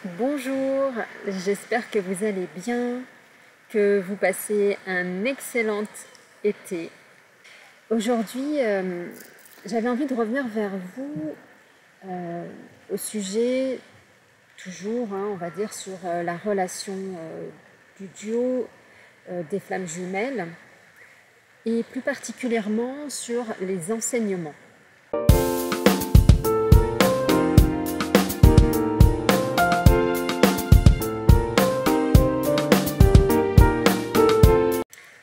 Bonjour, j'espère que vous allez bien, que vous passez un excellent été. Aujourd'hui, j'avais envie de revenir vers vous au sujet, toujours, on va dire, sur la relation du duo des flammes jumelles et plus particulièrement sur les enseignements.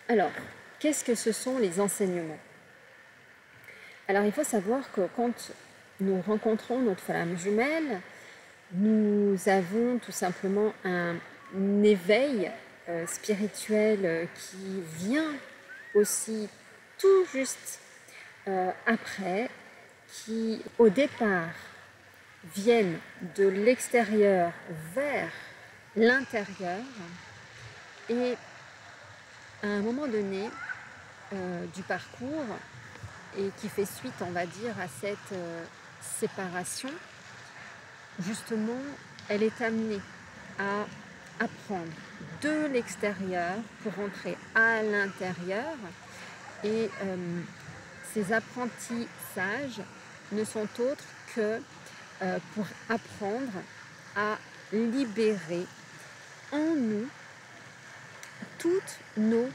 Alors, qu'est-ce que ce sont les enseignements? Alors, il faut savoir que quand nous rencontrons notre flamme jumelle, nous avons tout simplement un éveil spirituel qui vient aussi tout juste après, qui au départ viennent de l'extérieur vers l'intérieur et à un moment donné du parcours et qui fait suite, on va dire, à cette séparation, justement, elle est amenée à apprendre de l'extérieur pour entrer à l'intérieur et ces apprentissages ne sont autres que pour apprendre à libérer en nous toutes nos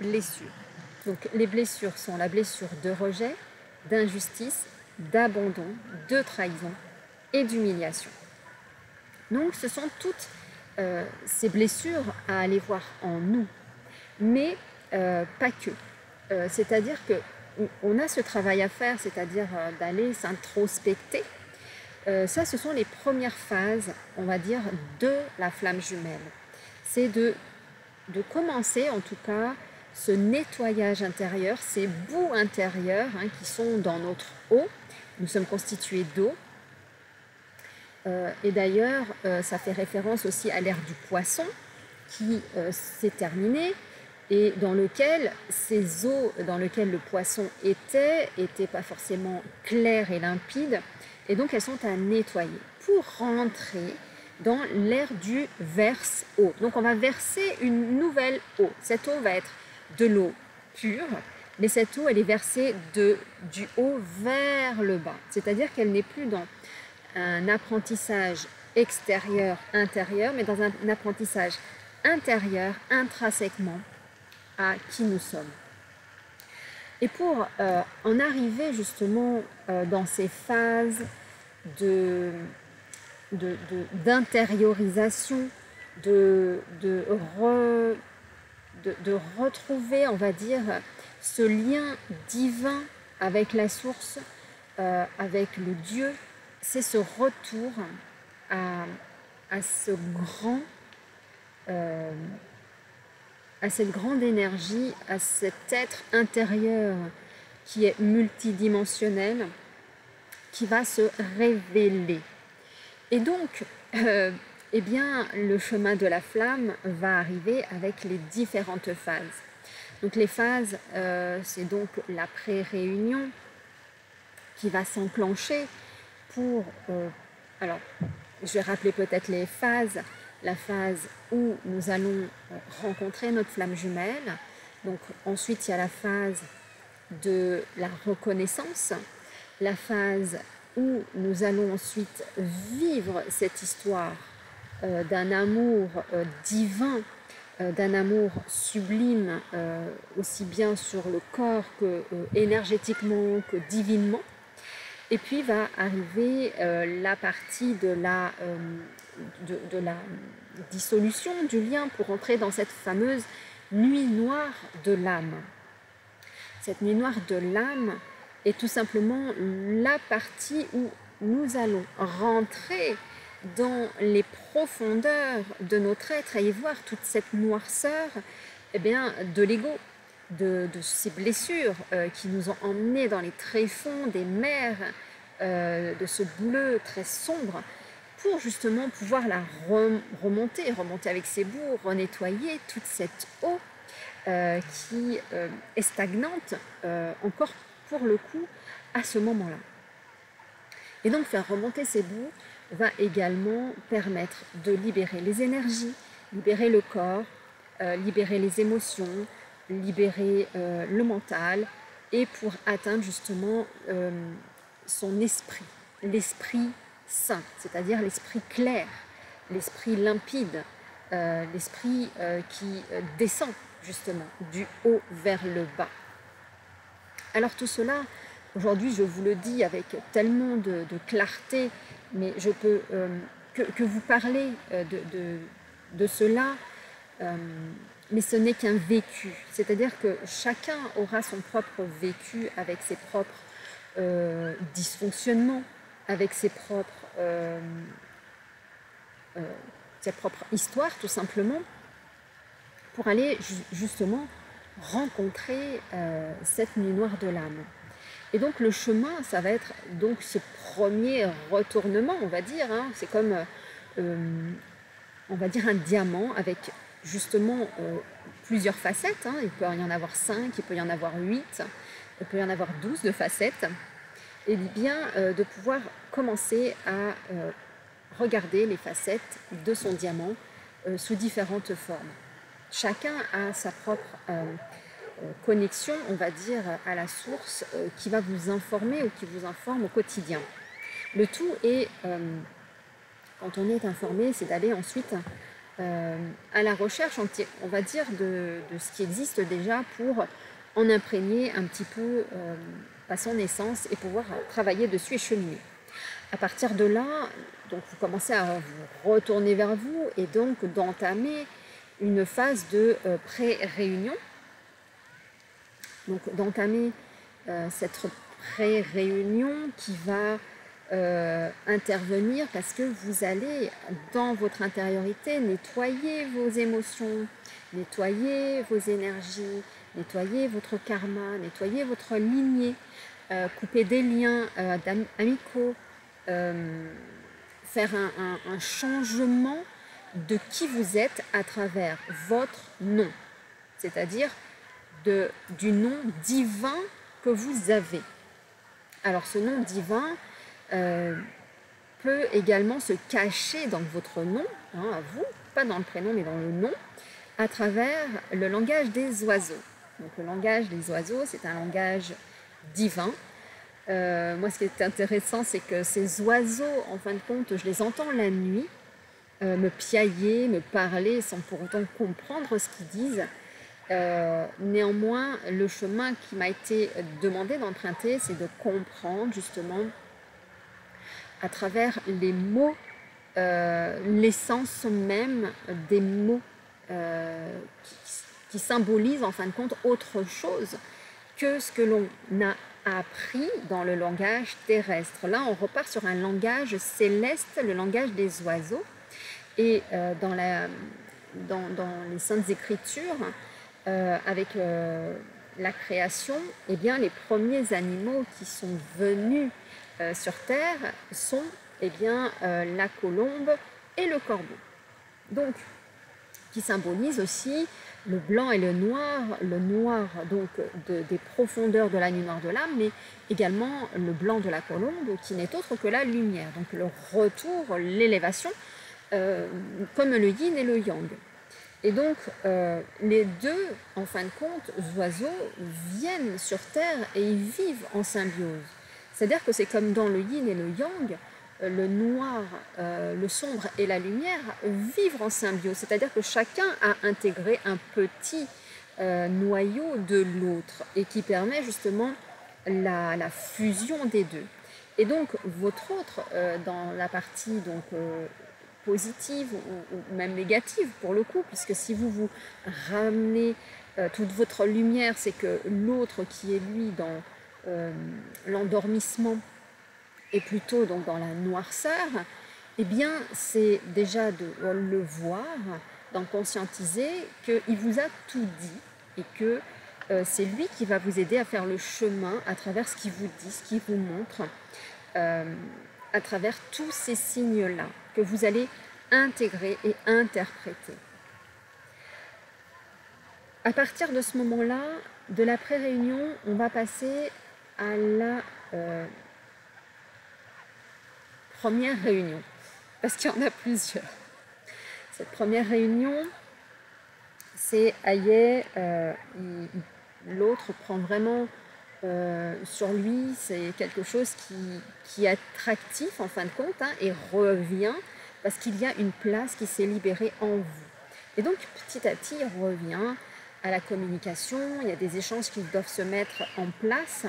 blessures. Donc les blessures sont la blessure de rejet, d'injustice, d'abandon, de trahison et d'humiliation. Donc ce sont toutes ces blessures à aller voir en nous, mais pas que. C'est-à-dire qu'on a ce travail à faire, c'est-à-dire d'aller s'introspecter. Ça, ce sont les premières phases, on va dire, de la flamme jumelle. C'est de commencer, en tout cas, ce nettoyage intérieur, ces bouts intérieurs qui sont dans notre eau. Nous sommes constitués d'eau. Et d'ailleurs, ça fait référence aussi à l'ère du poisson qui s'est terminée et dans lequel ces eaux dans lesquelles le poisson n'étaient pas forcément claires et limpides. Et donc, elles sont à nettoyer pour rentrer dans l'ère du verse-eau. Donc, on va verser une nouvelle eau. Cette eau va être de l'eau pure, mais cette eau, elle est versée du haut vers le bas. C'est-à-dire qu'elle n'est plus dans un apprentissage extérieur-intérieur, mais dans un apprentissage intérieur, intrinsèquement, à qui nous sommes. Et pour en arriver justement dans ces phases d'intériorisation, de retrouver, on va dire, ce lien divin avec la source, avec le Dieu, c'est ce retour à cette grande énergie, à cet être intérieur qui est multidimensionnel, qui va se révéler. Et donc, eh bien, le chemin de la flamme va arriver avec les différentes phases. Donc les phases, c'est donc la pré-réunion qui va s'enclencher pour... alors, je vais rappeler peut-être les phases. La phase où nous allons rencontrer notre flamme jumelle. Donc ensuite, il y a la phase de la reconnaissance, la phase où nous allons ensuite vivre cette histoire d'un amour divin, d'un amour sublime, aussi bien sur le corps que énergétiquement, que divinement. Et puis va arriver la partie de la dissolution du lien pour entrer dans cette fameuse nuit noire de l'âme. Cette nuit noire de l'âme est tout simplement la partie où nous allons rentrer dans les profondeurs de notre être et y voir toute cette noirceur de l'ego, de ces blessures qui nous ont emmenés dans les tréfonds des mers, de ce bleu très sombre, pour justement pouvoir la remonter avec ses bouts, renettoyer toute cette eau qui est stagnante encore pour le coup à ce moment-là. Et donc faire remonter ces bouts va également permettre de libérer les énergies, libérer le corps, libérer les émotions, libérer le mental, et pour atteindre justement son esprit, l'esprit saint, c'est-à-dire l'esprit clair, l'esprit limpide, l'esprit qui descend justement du haut vers le bas. Alors tout cela, aujourd'hui je vous le dis avec tellement de clarté, mais je peux que vous parler de cela, mais ce n'est qu'un vécu. C'est-à-dire que chacun aura son propre vécu avec ses propres dysfonctionnements, avec ses propres histoires tout simplement, pour aller justement rencontrer cette nuit noire de l'âme. Et donc le chemin, ça va être donc ce premier retournement, on va dire, hein. C'est comme, on va dire, un diamant avec justement plusieurs facettes, hein. Il peut y en avoir 5, il peut y en avoir 8, il peut y en avoir 12 de facettes. Et bien de pouvoir commencer à regarder les facettes de son diamant sous différentes formes. Chacun a sa propre connexion, on va dire, à la source qui va vous informer ou qui vous informe au quotidien. Le tout est, quand on est informé, c'est d'aller ensuite à la recherche, on va dire, de ce qui existe déjà pour en imprégner un petit peu à son essence et pouvoir travailler dessus et cheminer. À partir de là, donc vous commencez à vous retourner vers vous et donc d'entamer une phase de pré-réunion. Donc d'entamer cette pré-réunion qui va intervenir parce que vous allez dans votre intériorité nettoyer vos émotions, nettoyer vos énergies, nettoyer votre karma, nettoyer votre lignée, couper des liens amicaux, faire un changement de qui vous êtes à travers votre nom, c'est-à-dire du nom divin que vous avez. Alors ce nom divin peut également se cacher dans votre nom, hein, à vous, pas dans le prénom mais dans le nom, à travers le langage des oiseaux. Donc le langage des oiseaux, c'est un langage divin. Moi, ce qui est intéressant, c'est que ces oiseaux, en fin de compte, je les entends la nuit, me piailler, me parler sans pour autant comprendre ce qu'ils disent. Néanmoins, le chemin qui m'a été demandé d'emprunter, c'est de comprendre justement à travers les mots, l'essence même des mots qui symbolisent en fin de compte autre chose que ce que l'on a appris dans le langage terrestre. Là, on repart sur un langage céleste, le langage des oiseaux. Et dans les Saintes Écritures, avec la création, eh bien, les premiers animaux qui sont venus sur Terre sont la colombe et le corbeau. Donc, qui symbolisent aussi le blanc et le noir donc des profondeurs de la nuit noire de l'âme, mais également le blanc de la colombe qui n'est autre que la lumière. Donc le retour, l'élévation, comme le yin et le yang. Et donc les deux, en fin de compte, oiseaux viennent sur Terre et ils vivent en symbiose. C'est-à-dire que c'est comme dans le yin et le yang, le noir, le sombre et la lumière vivent en symbiose. C'est-à-dire que chacun a intégré un petit noyau de l'autre et qui permet justement la fusion des deux. Et donc votre autre, dans la partie donc, positive ou même négative pour le coup, puisque si vous ramenez toute votre lumière, c'est que l'autre qui est lui dans l'endormissement et plutôt donc dans la noirceur, eh bien c'est déjà de le voir, d'en conscientiser qu'il vous a tout dit et que c'est lui qui va vous aider à faire le chemin à travers ce qu'il vous dit, ce qu'il vous montre, à travers tous ces signes-là que vous allez intégrer et interpréter. À partir de ce moment-là, de la pré-réunion, on va passer à la première réunion. parce qu'il y en a plusieurs. Cette première réunion, c'est Hayek, l'autre prend vraiment sur lui, c'est quelque chose qui est attractif en fin de compte, hein, et revient parce qu'il y a une place qui s'est libérée en vous. Et donc petit à petit, il revient à la communication, il y a des échanges qui doivent se mettre en place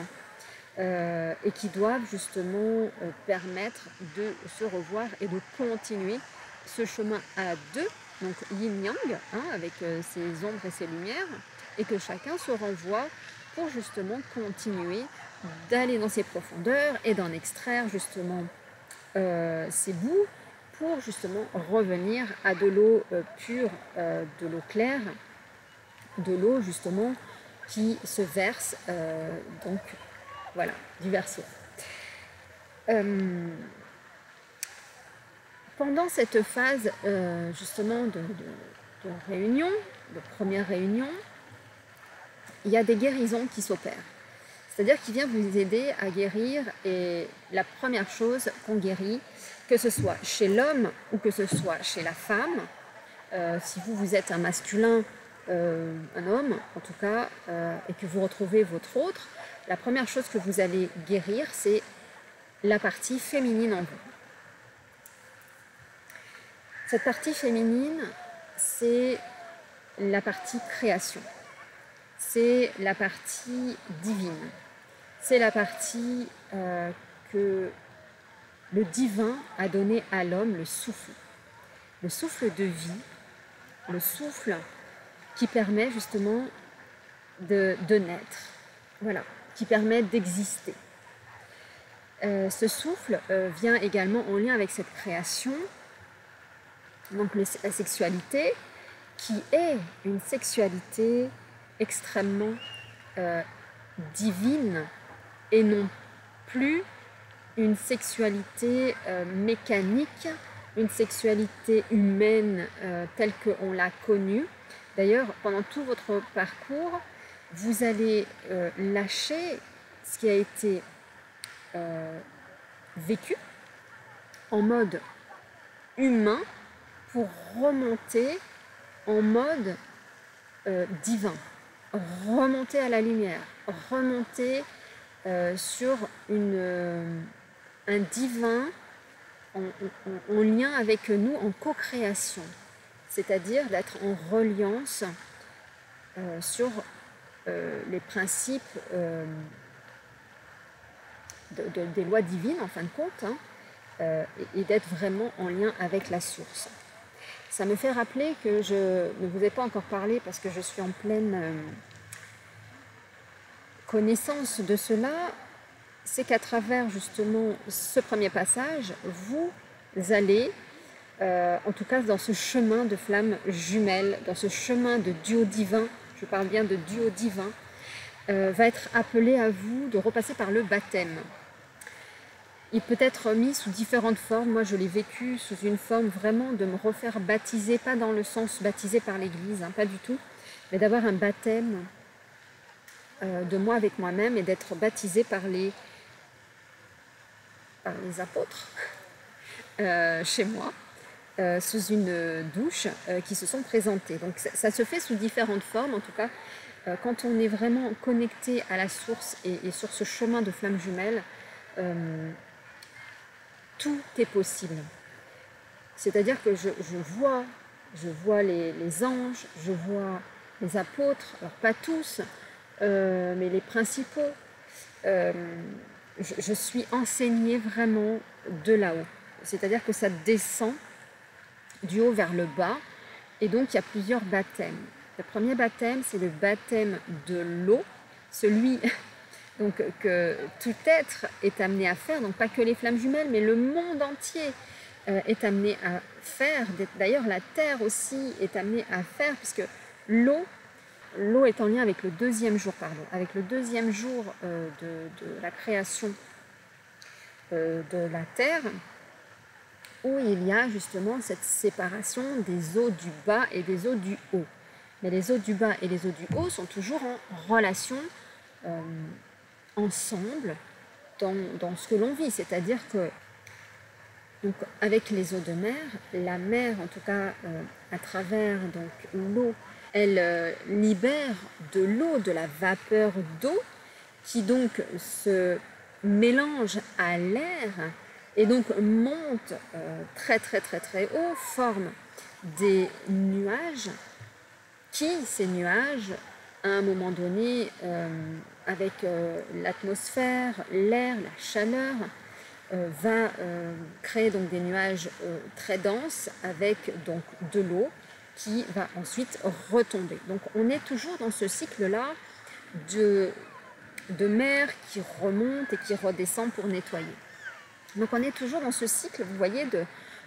et qui doivent justement permettre de se revoir et de continuer ce chemin à deux, donc yin-yang, hein, avec ses ombres et ses lumières, et que chacun se renvoie pour justement continuer d'aller dans ses profondeurs et d'en extraire justement ses bouts pour justement revenir à de l'eau pure, de l'eau claire, de l'eau justement qui se verse, donc voilà, du verso. Pendant cette phase justement de réunion, de première réunion, il y a des guérisons qui s'opèrent. C'est-à-dire qu'il vient vous aider à guérir, et la première chose qu'on guérit, que ce soit chez l'homme ou que ce soit chez la femme, si vous êtes un masculin, un homme en tout cas, et que vous retrouvez votre autre, la première chose que vous allez guérir, c'est la partie féminine en vous. Cette partie féminine, c'est la partie création. C'est la partie divine. C'est la partie que le divin a donné à l'homme, le souffle de vie, le souffle qui permet justement de naître, voilà, qui permet d'exister. Ce souffle vient également en lien avec cette création, donc la sexualité, qui est une sexualité extrêmement divine et non plus une sexualité mécanique, une sexualité humaine telle qu'on l'a connue. D'ailleurs, pendant tout votre parcours, vous allez lâcher ce qui a été vécu en mode humain pour remonter en mode divin, remonter à la lumière, remonter sur un divin en lien avec nous, en co-création, c'est-à-dire d'être en reliance sur les principes des lois divines en fin de compte, hein, et d'être vraiment en lien avec la source. Ça me fait rappeler que je ne vous ai pas encore parlé parce que je suis en pleine connaissance de cela, c'est qu'à travers justement ce premier passage, vous allez, en tout cas dans ce chemin de flamme jumelle, dans ce chemin de duo divin, je parle bien de duo divin, va être appelé à vous de repasser par le baptême. Il peut être mis sous différentes formes. Moi, je l'ai vécu sous une forme vraiment de me refaire baptiser, pas dans le sens baptisé par l'Église, hein, pas du tout, mais d'avoir un baptême de moi avec moi-même et d'être baptisé par les apôtres chez moi, sous une douche qui se sont présentés. Donc ça se fait sous différentes formes, en tout cas, quand on est vraiment connecté à la source et sur ce chemin de flamme jumelle, tout est possible. C'est-à-dire que je vois les anges, je vois les apôtres, alors pas tous, mais les principaux. Je suis enseignée vraiment de là-haut. C'est-à-dire que ça descend du haut vers le bas, et donc il y a plusieurs baptêmes. Le premier baptême, c'est le baptême de l'eau, celui donc, que tout être est amené à faire, donc pas que les flammes jumelles, mais le monde entier est amené à faire. D'ailleurs, la terre aussi est amenée à faire, puisque l'eau est en lien avec le deuxième jour, avec le deuxième jour de la création de la terre, où il y a justement cette séparation des eaux du bas et des eaux du haut. Mais les eaux du bas et les eaux du haut sont toujours en relation ensemble dans ce que l'on vit. C'est-à-dire que Donc avec les eaux de mer, la mer en tout cas à travers donc l'eau, elle libère de l'eau, de la vapeur d'eau qui donc se mélange à l'air et donc monte très très très très haut, forme des nuages qui, ces nuages, à un moment donné, avec l'atmosphère, l'air, la chaleur, va créer donc des nuages très denses avec donc de l'eau qui va ensuite retomber. Donc on est toujours dans ce cycle-là de mer qui remonte et qui redescend pour nettoyer. Donc on est toujours dans ce cycle, vous voyez, de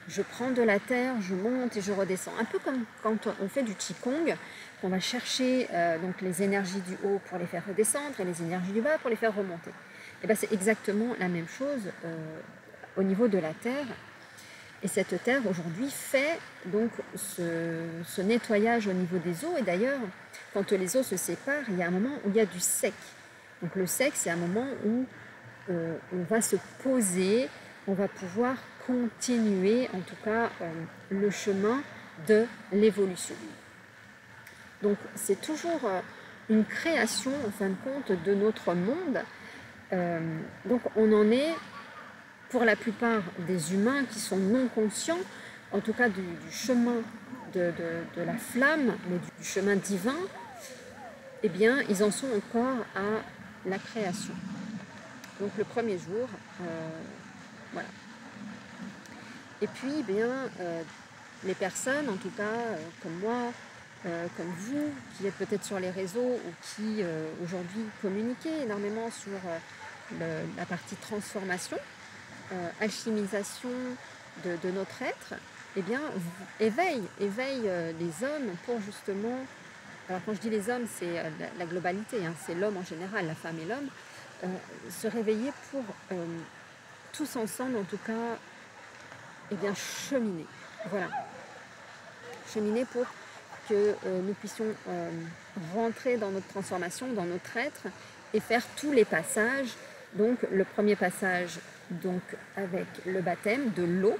je prends de la terre, je monte et je redescends. Un peu comme quand on fait du Qigong, on va chercher donc les énergies du haut pour les faire redescendre et les énergies du bas pour les faire remonter. Et bien c'est exactement la même chose au niveau de la terre. Et cette terre aujourd'hui fait donc ce nettoyage au niveau des eaux. Et d'ailleurs, quand les eaux se séparent, il y a un moment où il y a du sec. Donc le sec, c'est un moment où on va se poser, on va pouvoir continuer en tout cas le chemin de l'évolution. Donc c'est toujours une création en fin de compte de notre monde. Donc on en est, pour la plupart des humains qui sont non conscients, en tout cas du chemin de la flamme, mais du chemin divin, eh bien ils en sont encore à la création. Donc le premier jour, voilà. Et puis, eh bien, les personnes, en tout cas, comme moi, comme vous, qui êtes peut-être sur les réseaux ou qui aujourd'hui communiquez énormément sur la partie transformation, alchimisation de notre être, eh bien, éveille les hommes pour justement, alors quand je dis les hommes, c'est la globalité, hein, c'est l'homme en général, la femme et l'homme, se réveiller pour tous ensemble, en tout cas, eh bien, cheminer. Voilà. Cheminer pour que nous puissions rentrer dans notre transformation, dans notre être, et faire tous les passages. Donc, le premier passage, donc, avec le baptême de l'eau.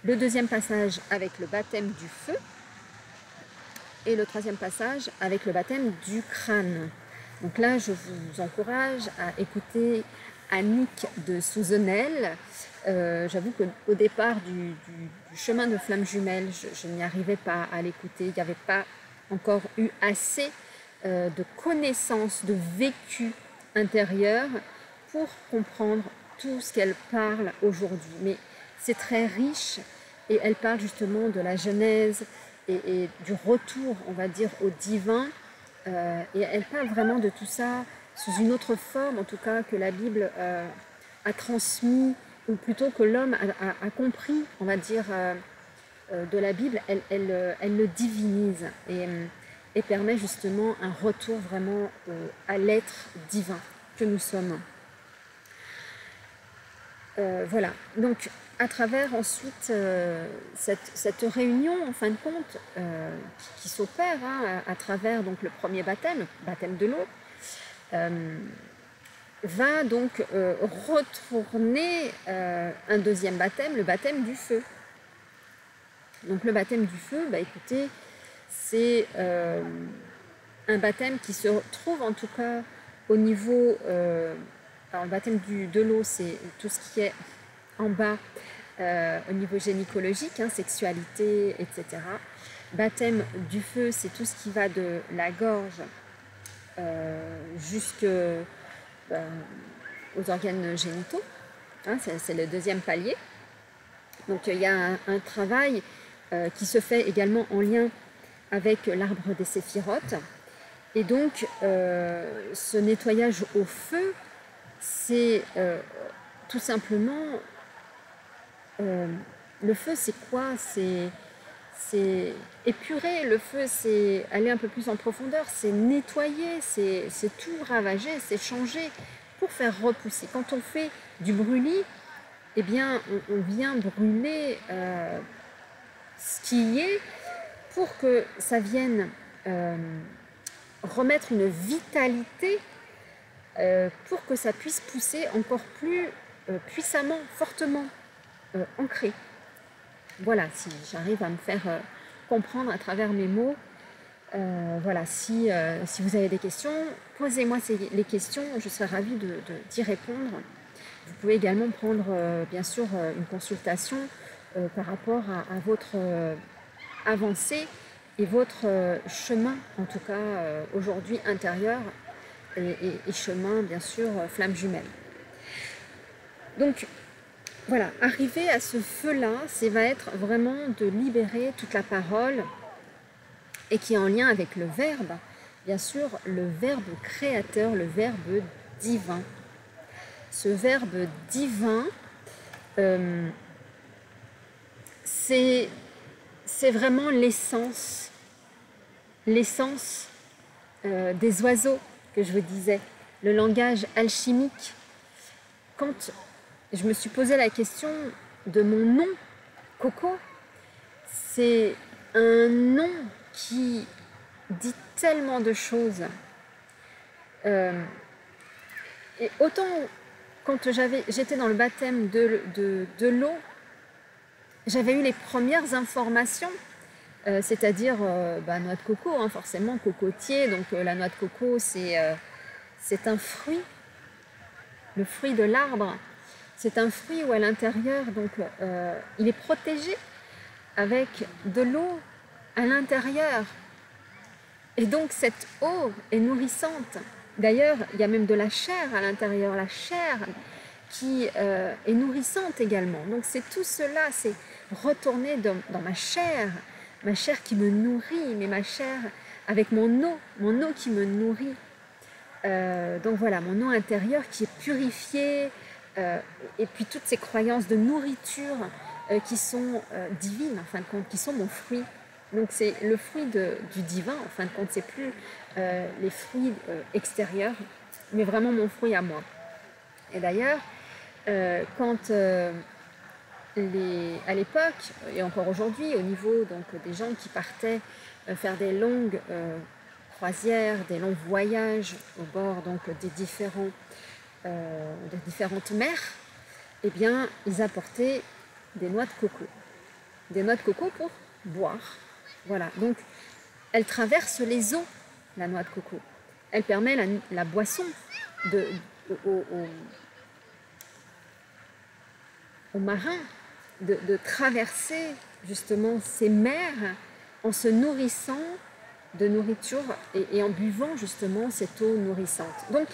Le deuxième passage avec le baptême du feu. Et le troisième passage avec le baptême du crâne. Donc là, je vous encourage à écouter Annick de Souzenel. J'avoue qu'au départ du chemin de flamme jumelle, je n'y arrivais pas à l'écouter. Il n'y avait pas encore eu assez de connaissances, de vécu intérieur pour comprendre tout ce qu'elle parle aujourd'hui. Mais c'est très riche et elle parle justement de la genèse et du retour, on va dire, au divin. Et elle parle vraiment de tout ça sous une autre forme, en tout cas, que la Bible a transmis, ou plutôt que l'homme a compris, on va dire, de la Bible. Elle le divinise et permet justement un retour vraiment à l'être divin que nous sommes. Voilà, donc à travers ensuite cette réunion, en fin de compte, qui s'opère à travers donc, le premier baptême, le baptême de l'eau, va donc retourner un deuxième baptême, le baptême du feu. Donc le baptême du feu, bah, écoutez, c'est un baptême qui se trouve en tout cas au niveau... alors le baptême de l'eau, c'est tout ce qui est en bas au niveau gynécologique, hein, sexualité, etc. Baptême du feu, c'est tout ce qui va de la gorge jusqu'aux organes génitaux. Hein, c'est le deuxième palier. Donc il y a un travail qui se fait également en lien avec l'arbre des séphirotes. Et donc ce nettoyage au feu, c'est tout simplement... le feu, c'est quoi? C'est épurer. Le feu, c'est aller un peu plus en profondeur, c'est nettoyer, c'est tout ravager, c'est changer pour faire repousser. Quand on fait du brûlis, eh bien, on vient brûler ce qui y est pour que ça vienne remettre une vitalité pour que ça puisse pousser encore plus puissamment, fortement. ancrée. Voilà, si j'arrive à me faire comprendre à travers mes mots. Voilà, si vous avez des questions, posez-moi les questions, je serai ravie d'y répondre. Vous pouvez également prendre, bien sûr, une consultation par rapport à votre avancée et votre chemin, en tout cas aujourd'hui intérieur, et chemin, bien sûr, flamme jumelle. Donc, voilà, arriver à ce feu-là, ça va être vraiment de libérer toute la parole, et qui est en lien avec le verbe, bien sûr, le verbe créateur, le verbe divin. Ce verbe divin, c'est vraiment l'essence des oiseaux que je vous disais, le langage alchimique. Quand je me suis posé la question de mon nom, Coco, c'est un nom qui dit tellement de choses. Et autant quand j'étais dans le baptême de l'eau, j'avais eu les premières informations, c'est-à-dire noix de coco, hein, forcément, cocotier. Donc la noix de coco, c'est un fruit, le fruit de l'arbre. C'est un fruit où à l'intérieur, donc il est protégé avec de l'eau à l'intérieur. Et donc cette eau est nourrissante. D'ailleurs, il y a même de la chair à l'intérieur, la chair qui est nourrissante également. Donc c'est tout cela, c'est retourner dans ma chair qui me nourrit, mais ma chair avec mon eau qui me nourrit. Donc voilà, mon eau intérieure qui est purifiée, et puis toutes ces croyances de nourriture qui sont divines, en fin de compte, qui sont mon fruit. Donc c'est le fruit du divin, en fin de compte, c'est plus les fruits extérieurs, mais vraiment mon fruit à moi. Et d'ailleurs, quand à l'époque, et encore aujourd'hui, au niveau donc, des gens qui partaient faire des longues croisières, des longs voyages au bord donc, des différentes mers, eh bien, ils apportaient des noix de coco. Des noix de coco pour boire. Voilà, donc elle traverse les eaux, la noix de coco. Elle permet la boisson aux marins de traverser justement ces mers en se nourrissant de nourriture et en buvant justement cette eau nourrissante. Donc,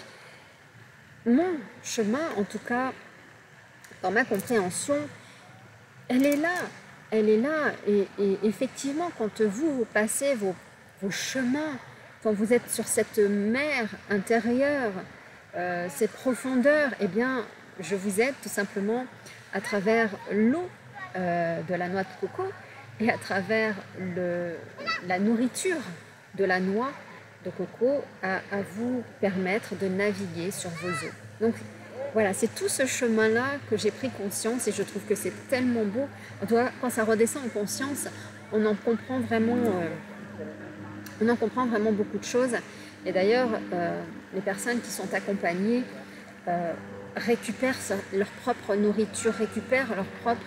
mon chemin, en tout cas, dans ma compréhension, elle est là, et effectivement, quand vous passez vos chemins, quand vous êtes sur cette mer intérieure, cette profondeur, eh bien, je vous aide tout simplement à travers l'eau de la noix de coco et à travers la nourriture de la noix de coco à vous permettre de naviguer sur vos eaux. Donc, voilà, c'est tout ce chemin-là que j'ai pris conscience et je trouve que c'est tellement beau. En tout cas, quand ça redescend en conscience, on en comprend vraiment beaucoup de choses. Et d'ailleurs, les personnes qui sont accompagnées récupèrent leur propre nourriture, récupèrent leur propre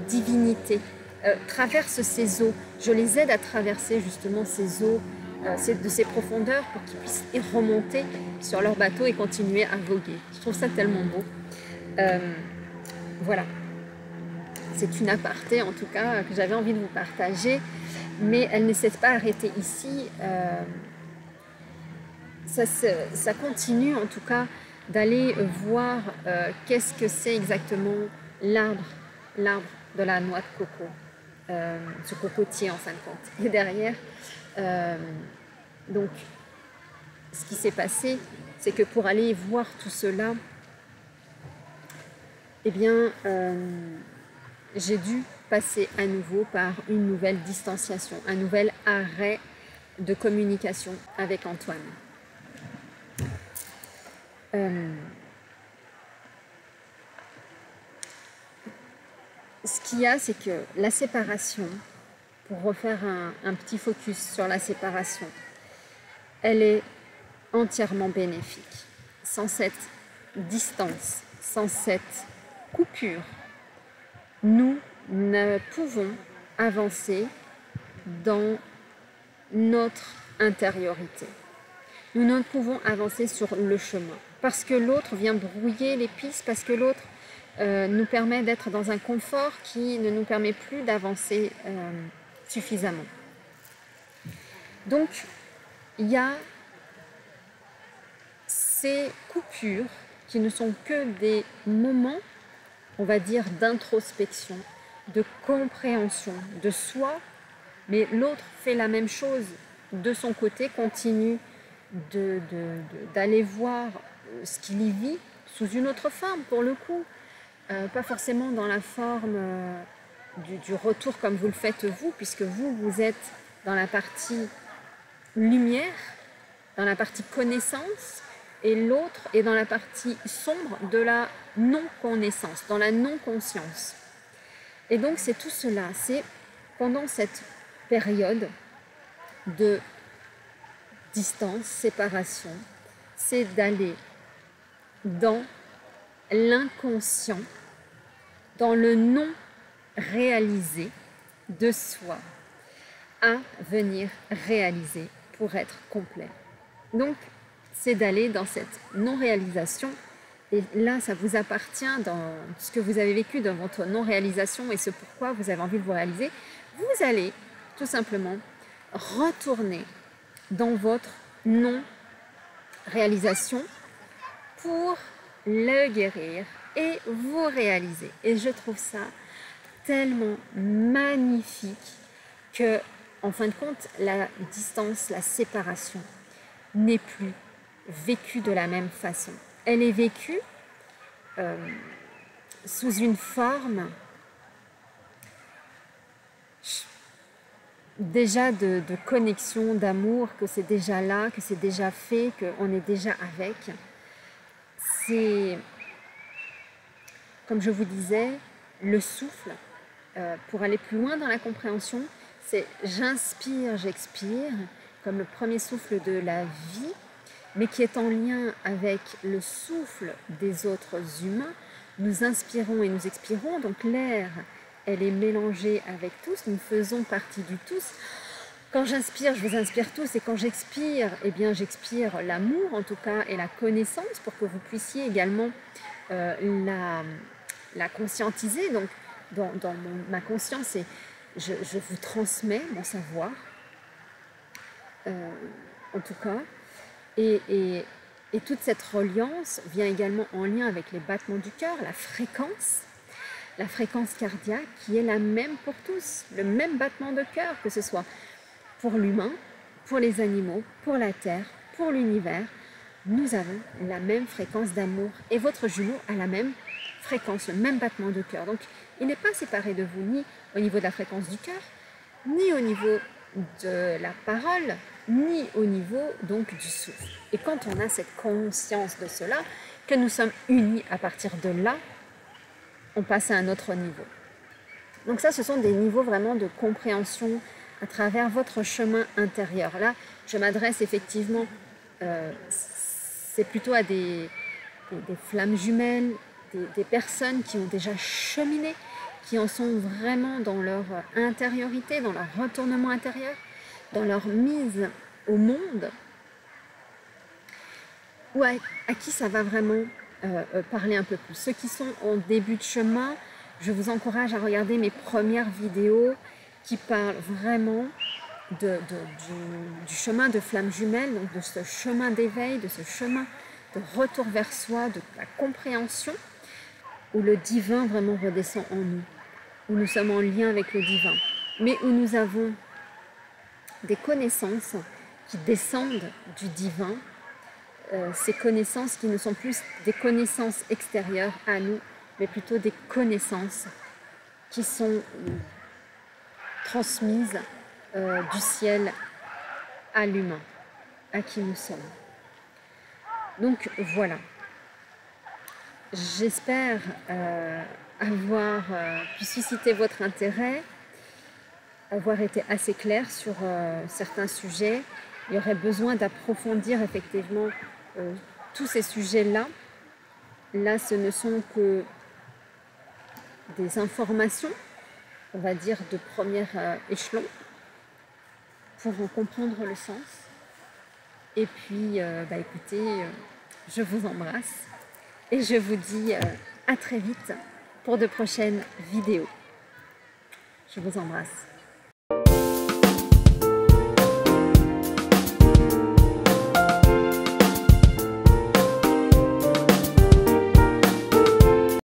divinité, traversent ces eaux. Je les aide à traverser justement ces eaux, de ces profondeurs pour qu'ils puissent y remonter sur leur bateau et continuer à voguer. Je trouve ça tellement beau. Voilà. C'est une aparté en tout cas que j'avais envie de vous partager, mais elle ne s'est pas arrêtée ici. Ça continue en tout cas d'aller voir qu'est-ce que c'est exactement l'arbre de la noix de coco, ce cocotier en fin de compte. Et derrière, donc, ce qui s'est passé, c'est que pour aller voir tout cela, eh bien, j'ai dû passer à nouveau par une nouvelle distanciation, un nouvel arrêt de communication avec Antoine. Ce qu'il y a, c'est que la séparation, pour refaire un petit focus sur la séparation, elle est entièrement bénéfique. Sans cette distance, sans cette coupure, nous ne pouvons avancer dans notre intériorité. Nous ne pouvons avancer sur le chemin parce que l'autre vient brouiller les pistes, parce que l'autre nous permet d'être dans un confort qui ne nous permet plus d'avancer suffisamment. Donc, il y a ces coupures qui ne sont que des moments, on va dire, d'introspection, de compréhension de soi, mais l'autre fait la même chose de son côté, continue d'aller voir ce qu'il y vit sous une autre forme pour le coup, pas forcément dans la forme du retour comme vous le faites vous, puisque vous êtes dans la partie lumière, dans la partie connaissance, et l'autre est dans la partie sombre de la non-connaissance, dans la non-conscience. Et donc c'est tout cela, c'est pendant cette période de distance, séparation, c'est d'aller dans l'inconscient, dans le non réalisé de soi, à venir réaliser pour être complet. Donc, c'est d'aller dans cette non-réalisation, et là, ça vous appartient dans ce que vous avez vécu dans votre non-réalisation et ce pourquoi vous avez envie de vous réaliser. Vous allez tout simplement retourner dans votre non-réalisation pour le guérir et vous réaliser. Et je trouve ça tellement magnifique que, en fin de compte, la distance, la séparation n'est plus vécue de la même façon. Elle est vécue sous une forme déjà de connexion, d'amour, que c'est déjà là, que c'est déjà fait, qu'on est déjà avec. C'est, comme je vous disais, le souffle, pour aller plus loin dans la compréhension, c'est j'inspire, j'expire, comme le premier souffle de la vie, mais qui est en lien avec le souffle des autres humains. Nous inspirons et nous expirons, donc l'air, elle est mélangée avec tous, nous faisons partie du tous. Quand j'inspire, je vous inspire tous, et quand j'expire, eh bien j'expire l'amour en tout cas et la connaissance pour que vous puissiez également la conscientiser. Donc dans ma conscience, et je vous transmets mon savoir, en tout cas. Et toute cette reliance vient également en lien avec les battements du cœur, la fréquence cardiaque qui est la même pour tous, le même battement de cœur, que ce soit pour l'humain, pour les animaux, pour la terre, pour l'univers. Nous avons la même fréquence d'amour et votre jumeau a la même fréquence, le même battement de cœur. Donc il n'est pas séparé de vous, ni au niveau de la fréquence du cœur, ni au niveau de la parole, ni au niveau donc du souffle. Et quand on a cette conscience de cela, que nous sommes unis à partir de là, on passe à un autre niveau. Donc ça, ce sont des niveaux vraiment de compréhension à travers votre chemin intérieur. Là, je m'adresse effectivement, c'est plutôt à des flammes jumelles, des personnes qui ont déjà cheminé, qui en sont vraiment dans leur intériorité, dans leur retournement intérieur, dans leur mise au monde, ou à qui ça va vraiment parler un peu plus. Ceux qui sont en début de chemin, je vous encourage à regarder mes premières vidéos qui parlent vraiment du chemin de flamme jumelle, donc de ce chemin d'éveil, de ce chemin de retour vers soi, de la compréhension, où le divin vraiment redescend en nous, où nous sommes en lien avec le divin, mais où nous avons des connaissances qui descendent du divin, ces connaissances qui ne sont plus des connaissances extérieures à nous, mais plutôt des connaissances qui sont transmises du ciel à l'humain, à qui nous sommes. Donc voilà, j'espère avoir pu susciter votre intérêt, avoir été assez clair sur certains sujets. Il y aurait besoin d'approfondir effectivement tous ces sujets-là. Là, ce ne sont que des informations, on va dire de premier échelon, pour en comprendre le sens. Et puis, écoutez, je vous embrasse et je vous dis à très vite pour de prochaines vidéos. Je vous embrasse.